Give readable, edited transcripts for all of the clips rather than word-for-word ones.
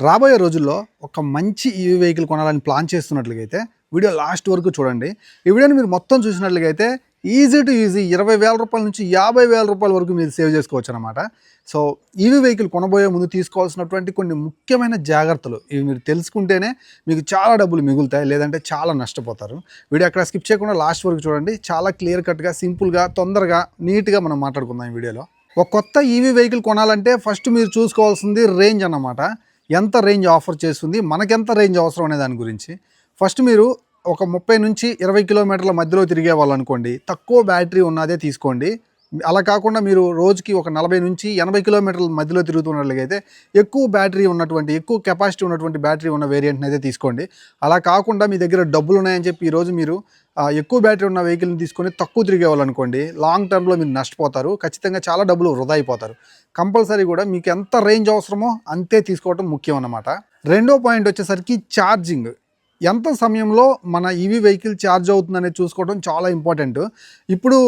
రాబోయే రోజుల్లో ఒక మంచి ఈవీ వెహికల్ కొనాలని ప్లాన్ చేస్తున్నట్లయితే వీడియో లాస్ట్ వరకు చూడండి. ఈ వీడియోని మీరు మొత్తం చూసినట్లయితే ఈజీ టు ఈజీ 20,000 రూపాయల నుంచి 50,000 రూపాయల వరకు మీరు సేవ్ చేసుకోవచ్చు అనమాట. సో ఈవీ వెహికల్ కొనబోయే ముందు తీసుకోవాల్సినటువంటి కొన్ని ముఖ్యమైన జాగ్రత్తలు ఇవి మీరు తెలుసుకుంటేనే మీకు చాలా డబ్బులు మిగులుతాయి, లేదంటే చాలా నష్టపోతారు. వీడియో అక్కడ స్కిప్ చేయకుండా లాస్ట్ వరకు చూడండి. చాలా క్లియర్ కట్గా, సింపుల్గా, తొందరగా, నీట్గా మనం మాట్లాడుకుందాం ఈ వీడియోలో. ఒక కొత్త ఈవీ వెహికల్ కొనాలంటే ఫస్ట్ మీరు చూసుకోవాల్సింది రేంజ్ అన్నమాట. ఎంత రేంజ్ ఆఫర్ చేస్తుంది, మనకెంత రేంజ్ అవసరం అనే దాని గురించి. ఫస్ట్ మీరు ఒక 30 నుంచి 20 కిలోమీటర్ల మధ్యలో తిరిగే వాళ్ళు అనుకోండి, తక్కువ బ్యాటరీ ఉన్నదే తీసుకోండి. అలా కాకుండా మీరు రోజుకి ఒక 40 నుంచి 80 కిలోమీటర్ల మధ్యలో తిరుగుతున్నట్లయితే ఎక్కువ బ్యాటరీ ఉన్నటువంటి, ఎక్కువ కెపాసిటీ ఉన్నటువంటి బ్యాటరీ ఉన్న వేరియంట్ని అయితే తీసుకోండి. అలా కాకుండా మీ దగ్గర డబ్బులు ఉన్నాయని చెప్పి ఈరోజు మీరు ఎక్కువ బ్యాటరీ ఉన్న వెహికల్ని తీసుకొని తక్కువ తిరిగేవాళ్ళు అనుకోండి, లాంగ్ టర్మ్లో మీరు నష్టపోతారు. ఖచ్చితంగా చాలా డబ్బులు వృధా అయిపోతారు. కంపల్సరీ కూడా మీకు ఎంత రేంజ్ అవసరమో అంతే తీసుకోవడం ముఖ్యం అన్నమాట. రెండో పాయింట్ వచ్చేసరికి ఛార్జింగ్. ఎంత సమయంలో మన ఈవీ వెహికల్ ఛార్జ్ అవుతుందనేది చూసుకోవడం చాలా ఇంపార్టెంట్. ఇప్పుడు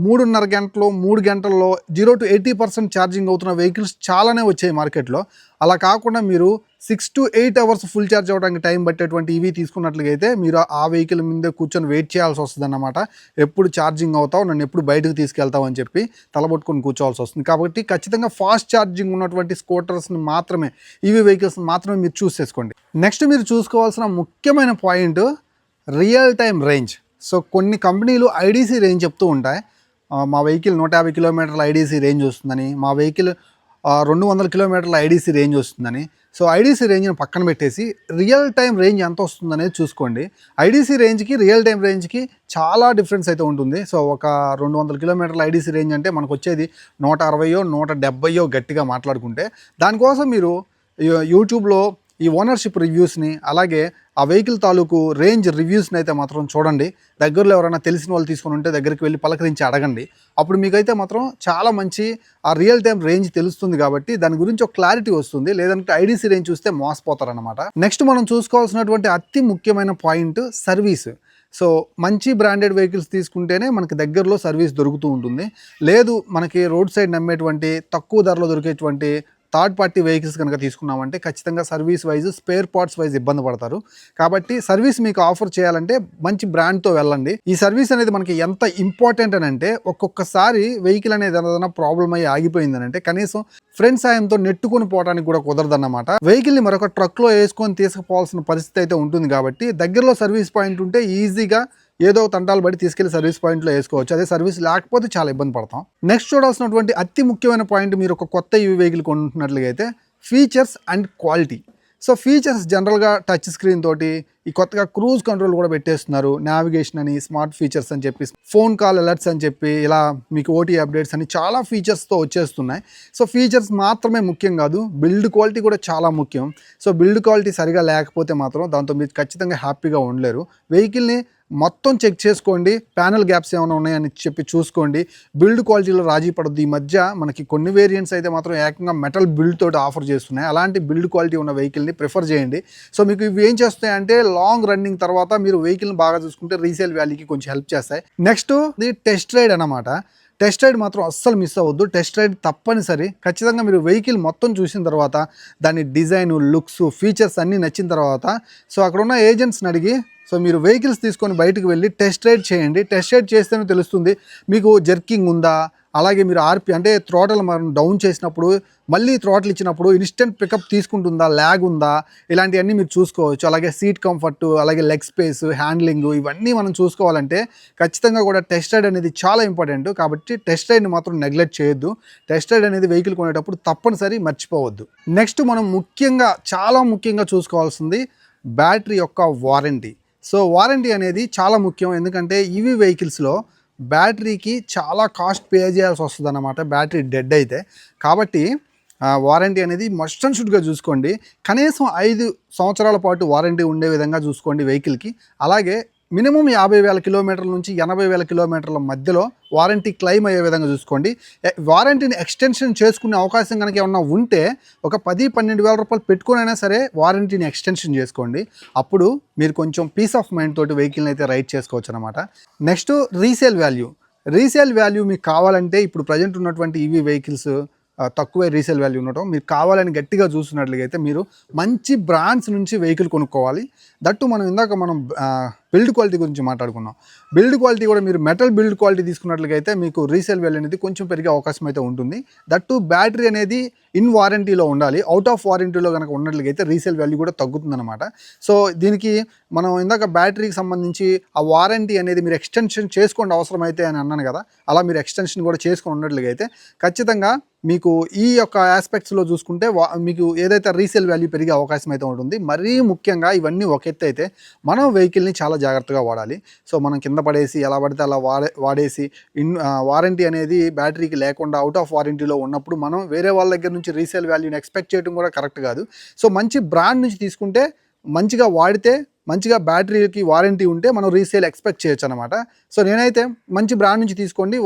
3.5 గంటలు 3 గంటల్లో 0 to 80% ఛార్జింగ్ అవుతున్న వెహికల్స్ చాలానే వచ్చాయి మార్కెట్లో. అలా కాకుండా మీరు 6 to 8 అవర్స్ ఫుల్ ఛార్జ్ అవ్వడానికి టైం పట్టేటువంటి ఈవీ తీసుకున్నట్లయితే మీరు ఆ వెహికల్ మీద కూర్చొని వెయిట్ చేయాల్సి వస్తుంది అన్నమాట. ఎప్పుడు ఛార్జింగ్ అవుతావు, నన్ను ఎప్పుడు బయటకు తీసుకెళ్తావు అని చెప్పి తలబట్టుకొని కూర్చోవాల్సి వస్తుంది. కాబట్టి ఖచ్చితంగా ఫాస్ట్ ఛార్జింగ్ ఉన్నటువంటి స్కూటర్స్ని మాత్రమే, ఈవీ వెహికల్స్ మాత్రమే మీరు చూస్ చేసుకోండి. నెక్స్ట్ మీరు చూసుకోవాల్సిన ముఖ్యమైన point real time range. So కొన్ని కంపెనీలు ఐడీసీ రేంజ్ చెప్తూ ఉంటాయి. మా వెహికల్ 150 కిలోమీటర్ల ఐడీసీ రేంజ్ వస్తుందని, మా వెహికల్ 200 కిలోమీటర్ల ఐడీసీ రేంజ్ వస్తుందని. సో ఐడీసీ రేంజ్ని పక్కన పెట్టేసి రియల్ టైం రేంజ్ ఎంత వస్తుందనేది చూసుకోండి. ఐడీసీ రేంజ్కి రియల్ టైం రేంజ్కి చాలా డిఫరెన్స్ అయితే ఉంటుంది. సో ఒక 200 కిలోమీటర్ల ఐడీసీ రేంజ్ అంటే మనకు వచ్చేది 160 170 గట్టిగా మాట్లాడుకుంటే. దానికోసం మీరు యూట్యూబ్లో ఈ ఓనర్షిప్ రివ్యూస్ని, అలాగే ఆ వెహికల్ తాలూకు రేంజ్ రివ్యూస్ని అయితే మాత్రం చూడండి. దగ్గరలో ఎవరైనా తెలిసిన వాళ్ళు తీసుకుని ఉంటే దగ్గరికి వెళ్ళి పలకరించి అడగండి. అప్పుడు మీకైతే మాత్రం చాలా మంచి ఆ రియల్ టైం రేంజ్ తెలుస్తుంది. కాబట్టి దాని గురించి ఒక క్లారిటీ వస్తుంది. లేదంటే ఐడీసీ రేంజ్ చూస్తే మోసపోతారనమాట. నెక్స్ట్ మనం చూసుకోవాల్సినటువంటి అతి ముఖ్యమైన పాయింట్ సర్వీస్. సో మంచి బ్రాండెడ్ వెహికల్స్ తీసుకుంటేనే మనకి దగ్గరలో సర్వీస్ దొరుకుతూ ఉంటుంది. లేదు మనకి రోడ్ సైడ్ నమ్మేటువంటి తక్కువ ధరలో దొరికేటువంటి థర్డ్ పార్టీ వెహికల్స్ కనుక తీసుకున్నామంటే ఖచ్చితంగా service wise, spare parts wise ఇబ్బంది పడతారు. కాబట్టి సర్వీస్ మీకు ఆఫర్ చేయాలంటే మంచి బ్రాండ్తో వెళ్ళండి. ఈ సర్వీస్ అనేది మనకి ఎంత ఇంపార్టెంట్ అని అంటే, ఒక్కొక్కసారి వెహికల్ అనేది ఏదైనా ప్రాబ్లం అయ్యి ఆగిపోయిందని అంటే కనీసం ఫ్రెండ్ సాయంతో నెట్టుకొని పోవడానికి కూడా కుదరదన్నమాట. వెహికల్ని మరొక ట్రక్లో వేసుకొని తీసుకుపోవాల్సిన పరిస్థితి అయితే ఉంటుంది. కాబట్టి దగ్గరలో సర్వీస్ పాయింట్ ఉంటే ఈజీగా ఏదో తంటాలు బట్టి తీసుకెళ్లి సర్వీస్ పాయింట్లో వేసుకోవచ్చు. అదే సర్వీస్ లేకపోతే చాలా ఇబ్బంది పడతాం. నెక్స్ట్ చూడాల్సినటువంటి అతి ముఖ్యమైన పాయింట్, మీరు ఒక కొత్త ఈవీ వెహికల్ కొంటున్నట్లయితే features and quality. So features జనరల్గా టచ్ స్క్రీన్ తోటి, ఈ కొత్తగా క్రూజ్ కంట్రోల్ కూడా పెట్టేస్తున్నారు, నావిగేషన్ అని, స్మార్ట్ ఫీచర్స్ అని చెప్పి, ఫోన్ కాల్ అలర్ట్స్ అని చెప్పి, ఇలా మీకు ఓటీ అప్డేట్స్ అని చాలా ఫీచర్స్తో వచ్చేస్తున్నాయి. సో ఫీచర్స్ మాత్రమే ముఖ్యం కాదు, బిల్డ్ క్వాలిటీ కూడా చాలా ముఖ్యం. సో బిల్డ్ క్వాలిటీ సరిగా లేకపోతే మాత్రం దాంతో మీరు ఖచ్చితంగా హ్యాపీగా ఉండలేరు. వెహికల్ని మొత్తం చెక్ చేసుకోండి, ప్యానల్ గ్యాప్స్ ఏమైనా ఉన్నాయని చెప్పి చూసుకోండి. బిల్డ్ క్వాలిటీలో రాజీ పడద్దు. ఈ మధ్య మనకి కొన్ని వేరియంట్స్ అయితే మాత్రం ఏకంగా మెటల్ బిల్డ్ తోటి ఆఫర్ చేస్తున్నాయి. అలాంటి బిల్డ్ క్వాలిటీ ఉన్న వెహికల్ని ప్రిఫర్ చేయండి. సో మీకు ఇవి ఏం చేస్తాయంటే లాంగ్ రన్నింగ్ తర్వాత మీరు వెహికల్ని బాగా చూసుకుంటే రీసేల్ వాల్యూకి కొంచెం హెల్ప్ చేస్తాయి. నెక్స్ట్ ఇది టెస్ట్ రైడ్ అన్నమాట. టెస్ట్ రైడ్ మాత్రం అస్సలు మిస్ అవ్వద్దు. టెస్ట్ రైడ్ తప్పనిసరి. ఖచ్చితంగా మీరు వెహికల్ మొత్తం చూసిన తర్వాత, దాని డిజైన్, లుక్స్, ఫీచర్స్ అన్నీ నచ్చిన తర్వాత, సో అక్కడ ఉన్న ఏజెంట్స్ని అడిగి సో మీరు వెహికల్స్ తీసుకొని బయటకు వెళ్ళి టెస్ట్ రైడ్ చేయండి. టెస్ట్ రైడ్ చేస్తేనే తెలుస్తుంది మీకు జర్కింగ్ ఉందా, అలాగే మీరు ఆర్పి అంటే థ్రోటల్ మనం డౌన్ చేసినప్పుడు మళ్ళీ థ్రోటల్ ఇచ్చినప్పుడు ఇన్స్టెంట్ పికప్ తీసుకుంటుందా, ల్యాగ్ ఉందా, ఇలాంటివన్నీ మీరు చూసుకోవచ్చు. అలాగే సీట్ కంఫర్ట్, అలాగే లెగ్ స్పేస్, హ్యాండ్లింగ్, ఇవన్నీ మనం చూసుకోవాలంటే ఖచ్చితంగా కూడా టెస్ట్ రైడ్ అనేది చాలా ఇంపార్టెంట్. కాబట్టి టెస్ట్ రైడ్ని మాత్రం నెగ్లెక్ట్ చేయొద్దు. టెస్ట్ రైడ్ అనేది వెహికల్ కొనేటప్పుడు తప్పనిసరి మర్చిపోవద్దు. నెక్స్ట్ మనం చాలా ముఖ్యంగా చూసుకోవాల్సింది బ్యాటరీ యొక్క వారంటీ. సో వారంటీ అనేది చాలా ముఖ్యం. ఎందుకంటే ఈవీ వెహికల్స్లో బ్యాటరీకి చాలా కాస్ట్ పే చేయాల్సి వస్తుంది అన్నమాట, బ్యాటరీ డెడ్ అయితే. కాబట్టి వారంటీ అనేది మస్ట్ అండ్ షుడ్గా చూసుకోండి. కనీసం 5 సంవత్సరాల పాటు వారంటీ ఉండే విధంగా చూసుకోండి వెహికల్కి. అలాగే మినిమం 50,000 కిలోమీటర్ల నుంచి 80,000 కిలోమీటర్ల మధ్యలో వారంటీ క్లెయిమ్ అయ్యే విధంగా చూసుకోండి. వారంటీని ఎక్స్టెన్షన్ చేసుకునే అవకాశం కనుక ఏమన్నా ఉంటే ఒక 10-12,000 రూపాయలు పెట్టుకునైనా సరే వారంటీని ఎక్స్టెన్షన్ చేసుకోండి. అప్పుడు మీరు కొంచెం పీస్ ఆఫ్ మైండ్ తోటి వెహికల్ని అయితే రైడ్ చేసుకోవచ్చు అనమాట. Next resale value. Resale value మీకు కావాలంటే ఇప్పుడు ప్రజెంట్ ఉన్నటువంటి ఈవీ వెహికల్స్ తక్కువే రీసేల్ వాల్యూ ఉండటం, మీరు కావాలని గట్టిగా చూస్తున్నట్లయితే మీరు మంచి బ్రాండ్స్ నుంచి వెహికల్ కొనుక్కోవాలి. దట్టు మనం బిల్డ్ క్వాలిటీ గురించి మాట్లాడుకున్నాం. బిల్డ్ క్వాలిటీ కూడా మీరు మెటల్ బిల్డ్ క్వాలిటీ తీసుకున్నట్లయితే మీకు రీసేల్ వాల్యూ అనేది కొంచెం పెరిగే అవకాశం అయితే ఉంటుంది. దట్టు బ్యాటరీ అనేది ఇన్ వారంటీలో ఉండాలి. అవుట్ ఆఫ్ వారంటీలో కనుక ఉన్నట్లయితే రీసేల్ వాల్యూ కూడా తగ్గుతుందన్నమాట. సో దీనికి మనం ఇందాక బ్యాటరీకి సంబంధించి ఆ వారంటీ అనేది మీరు ఎక్స్టెన్షన్ చేసుకోండి అవసరమైతే అని అన్నాను కదా, అలా మీరు ఎక్స్టెన్షన్ కూడా చేసుకొని ఉన్నట్లయితే ఖచ్చితంగా మీకు ఈ యొక్క ఆస్పెక్ట్స్లో చూసుకుంటే మీకు ఏదైతే రీసేల్ వాల్యూ పెరిగే అవకాశం అయితే ఉంటుంది. మరీ ముఖ్యంగా ఇవన్నీ ఒక ఎత్తు అయితే మనం వెహికల్ని చాలా జాగ్రత్తగా వాడాలి. సో మనం కింద పడేసి ఎలా పడితే అలా వాడేసి వారంటీ అనేది బ్యాటరీకి లేకుండా అవుట్ ఆఫ్ వారంటీలో ఉన్నప్పుడు మనం వేరే వాళ్ళ దగ్గర నుంచి రీసేల్ వాల్యూని ఎక్స్పెక్ట్ చేయడం కూడా కరెక్ట్ కాదు. సో మంచి బ్రాండ్ నుంచి తీసుకుంటే మంచిగా వాడితే మంచిగా బ్యాటరీకి వారంటీ ఉంటే మనం రీసేల్ ఎక్స్పెక్ట్ చేయొచ్చు అనమాట. సో నేనైతే మంచి బ్రాండ్ నుంచి తీసుకోండి,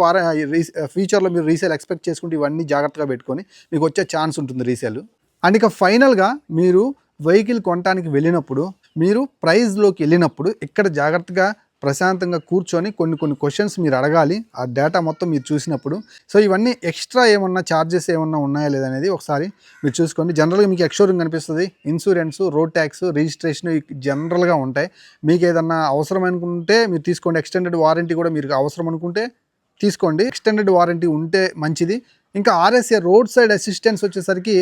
ఫ్యూచర్లో మీరు రీసేల్ ఎక్స్పెక్ట్ చేసుకుంటే ఇవన్నీ జాగ్రత్తగా పెట్టుకొని మీకు వచ్చే ఛాన్స్ ఉంటుంది రీసేల్. అండ్ ఇక ఫైనల్గా మీరు వెహికల్ కొనడానికి వెళ్ళినప్పుడు, మీరు ప్రైస్లోకి వెళ్ళినప్పుడు ఇక్కడ జాగ్రత్తగా ప్రశాంతంగా కూర్చొని కొన్ని క్వశ్చన్స్ మీరు అడగాలి. ఆ డేటా మొత్తం మీరు చూసినప్పుడు సో ఇవన్నీ ఎక్స్ట్రా ఏమన్నా ఛార్జెస్ ఏమన్నా ఉన్నాయా లేదనేది ఒకసారి మీరు చూసుకోండి. జనరల్గా మీకు ఎక్స్షోరూమ్ కనిపిస్తుంది, ఇన్సూరెన్స్, రోడ్ ట్యాక్స్, రిజిస్ట్రేషన్ జనరల్గా ఉంటాయి. మీకు ఏదన్నా అవసరం అనుకుంటే మీరు తీసుకోండి. ఎక్స్టెండెడ్ వారంటీ కూడా మీరు అవసరం అనుకుంటే తీసుకోండి. ఎక్స్టెండెడ్ వారంటీ ఉంటే మంచిది. ఇంకా ఆర్ఎస్ఏ రోడ్ సైడ్ అసిస్టెన్స్ వచ్చేసరికి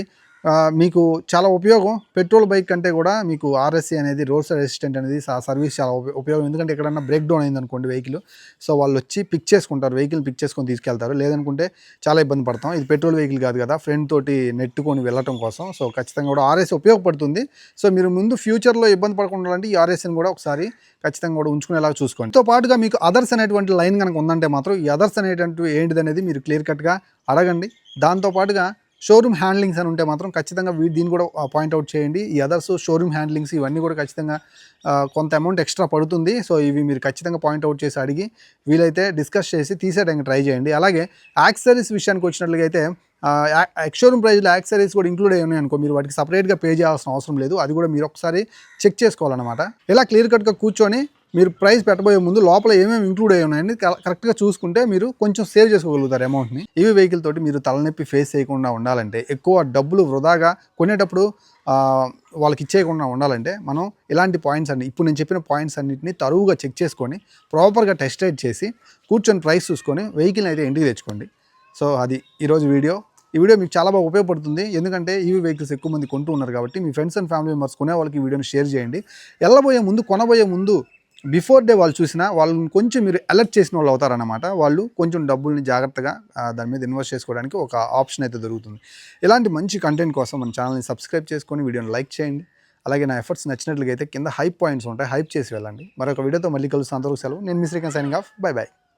మీకు చాలా ఉపయోగం. పెట్రోల్ బైక్ కంటే కూడా మీకు ఆర్ఎస్సీ అనేది రోడ్ సైడ్ అసిస్టెంట్ అనేది సర్వీస్ చాలా ఉపయోగం. ఎందుకంటే ఎక్కడన్నా బ్రేక్ డౌన్ అయింది అనుకోండి వెహికల్, సో వాళ్ళు వచ్చి పిక్ చేసుకుంటారు, వెహికల్ పిక్ చేసుకొని తీసుకెళ్తారు. లేదనుకుంటే చాలా ఇబ్బంది పడతాం. ఇది పెట్రోల్ వెహికల్ కాదు కదా, ఫ్రెండ్ తోటి నెట్టుకొని వెళ్ళటం కోసం. సో ఖచ్చితంగా కూడా ఆర్ఎస్సీ ఉపయోగపడుతుంది. సో మీరు ముందు ఫ్యూచర్లో ఇబ్బంది పడకుండా అంటే ఈ ఆర్ఎస్సీని కూడా ఒకసారి ఖచ్చితంగా కూడా ఉంచుకునేలాగా చూసుకోండి. తో పాటుగా మీకు అదర్స్ అనేటువంటి లైన్ కనుక ఉందంటే మాత్రం ఈ అదర్స్ అనేటువంటి ఏంటిది అనేది మీరు క్లియర్ కట్గా అడగండి. దాంతోపాటుగా షోరూమ్ హ్యాండ్లింగ్స్ అని ఉంటే మాత్రం ఖచ్చితంగా దీన్ని కూడా పాయింట్అవుట్ చేయండి. ఈ అదర్స్ షోరూమ్ హ్యాండ్లింగ్స్ ఇవన్నీ కూడా ఖచ్చితంగా కొంత అమౌంట్ ఎక్స్ట్రా పడుతుంది. సో ఇవి మీరు ఖచ్చితంగా పాయింట్అవుట్ చేసి అడిగి వీలైతే డిస్కస్ చేసి తీసేయడానికి ట్రై చేయండి. అలాగే యాక్సెసరీస్ విషయానికి వచ్చినట్లయితే ఎక్స్షోరూమ్ ప్రైస్లో యాక్సెసరీస్ కూడా ఇంక్లూడ్ అయ్యి ఉన్నాయి అనుకో, మీరు వాటికి సపరేట్గా పే చేయాల్సిన అవసరం లేదు. అది కూడా మీరు ఒకసారి చెక్ చేసుకోవాలన్నమాట. ఇలా క్లియర్ కట్గా కూర్చొని మీరు ప్రైస్ పెట్టబోయే ముందు లోపల ఏమేమి ఇంక్లూడ్ అయ్యి ఉన్నాయని కరెక్ట్గా చూసుకుంటే మీరు కొంచెం సేవ్ చేసుకోగలుగుతారు అమౌంట్ని. ఇవి వెహికల్ తోటి మీరు తలనొప్పి ఫేస్ చేయకుండా ఉండాలంటే, ఎక్కువ డబ్బులు వృధాగా కొనేటప్పుడు వాళ్ళకి ఇచ్చేయకుండా ఉండాలంటే మనం ఇలాంటి పాయింట్స్ అన్ని ఇప్పుడు నేను చెప్పిన పాయింట్స్ అన్నింటినీ తరువుగా చెక్ చేసుకొని ప్రాపర్గా టెస్ట్ రైడ్ చేసి కూర్చొని ప్రైస్ చూసుకొని వెహికల్ని అయితే ఇంటికి తెచ్చుకోండి. సో అది ఈరోజు వీడియో. ఈ వీడియో మీకు చాలా బాగా ఉపయోగపడుతుంది. ఎందుకంటే ఈవీ వెహికల్స్ ఎక్కువ మంది కొంటూ ఉన్నారు కాబట్టి మీ ఫ్రెండ్స్ అండ్ ఫ్యామిలీ మెంబర్స్ కొనే వాళ్ళకి ఈ వీడియోని షేర్ చేయండి. కొనబోయే ముందు బిఫోర్ డే వాళ్ళు చూసినా వాళ్ళని కొంచెం మీరు అలర్ట్ చేసిన వాళ్ళు అవుతారన్నమాట. వాళ్ళు కొంచెం డబ్బుల్ని జాగ్రత్తగా దాని మీద ఇన్వెస్ట్ చేసుకోవడానికి ఒక ఆప్షన్ అయితే దొరుకుతుంది. ఇలాంటి మంచి కంటెంట్ కోసం మన ఛానల్ని సబ్స్క్రైబ్ చేసుకొని వీడియోని లైక్ చేయండి. అలాగే నా ఎఫర్ట్స్ నచ్చినట్లయితే కింద హైప్ పాయింట్స్ ఉంటాయి, హైప్ చేసి వెళ్ళండి. మరొక వీడియోతో మళ్ళీ కలుస్తాను. అంతవరకు సెలవు. నేను మీ Srikanth signing off. Bye by.